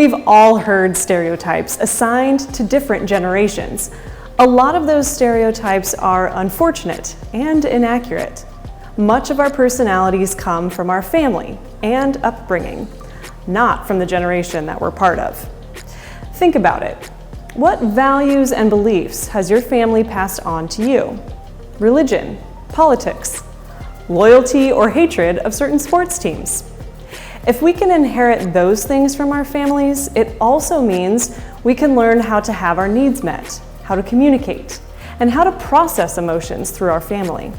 We've all heard stereotypes assigned to different generations. A lot of those stereotypes are unfortunate and inaccurate. Much of our personalities come from our family and upbringing, not from the generation that we're part of. Think about it. What values and beliefs has your family passed on to you? Religion, politics, loyalty or hatred of certain sports teams. If we can inherit those things from our families, it also means we can learn how to have our needs met, how to communicate, and how to process emotions through our family.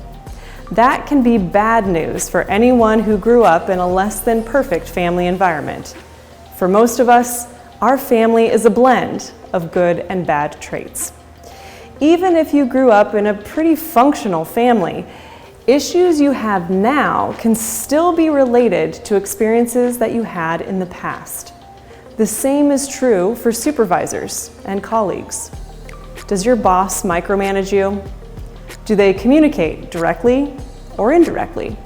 That can be bad news for anyone who grew up in a less than perfect family environment. For most of us, our family is a blend of good and bad traits. Even if you grew up in a pretty functional family, issues you have now can still be related to experiences that you had in the past. The same is true for supervisors and colleagues. Does your boss micromanage you? Do they communicate directly or indirectly?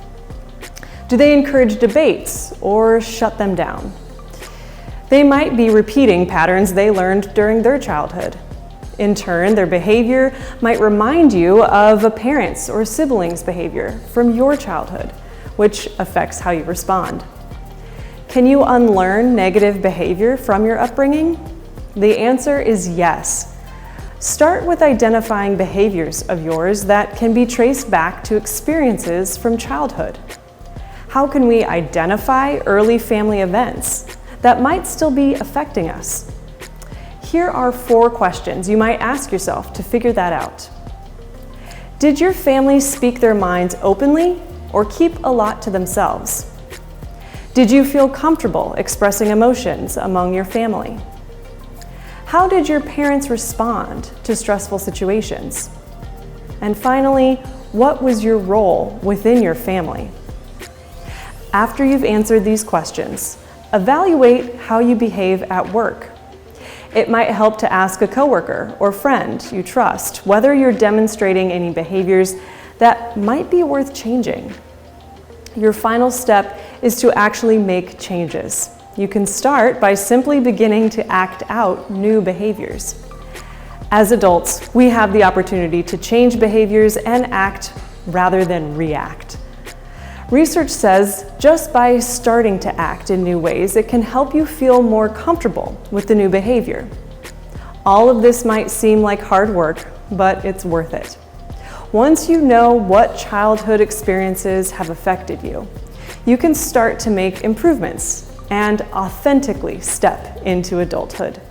Do they encourage debates or shut them down? They might be repeating patterns they learned during their childhood. In turn, their behavior might remind you of a parent's or sibling's behavior from your childhood, which affects how you respond. Can you unlearn negative behavior from your upbringing? The answer is yes. Start with identifying behaviors of yours that can be traced back to experiences from childhood. How can we identify early family events that might still be affecting us? Here are 4 questions you might ask yourself to figure that out. Did your family speak their minds openly or keep a lot to themselves? Did you feel comfortable expressing emotions among your family? How did your parents respond to stressful situations? And finally, what was your role within your family? After you've answered these questions, evaluate how you behave at work. It might help to ask a coworker or friend you trust whether you're demonstrating any behaviors that might be worth changing. Your final step is to actually make changes. You can start by simply beginning to act out new behaviors. As adults, we have the opportunity to change behaviors and act rather than react. Research says just by starting to act in new ways, it can help you feel more comfortable with the new behavior. All of this might seem like hard work, but it's worth it. Once you know what childhood experiences have affected you, you can start to make improvements and authentically step into adulthood.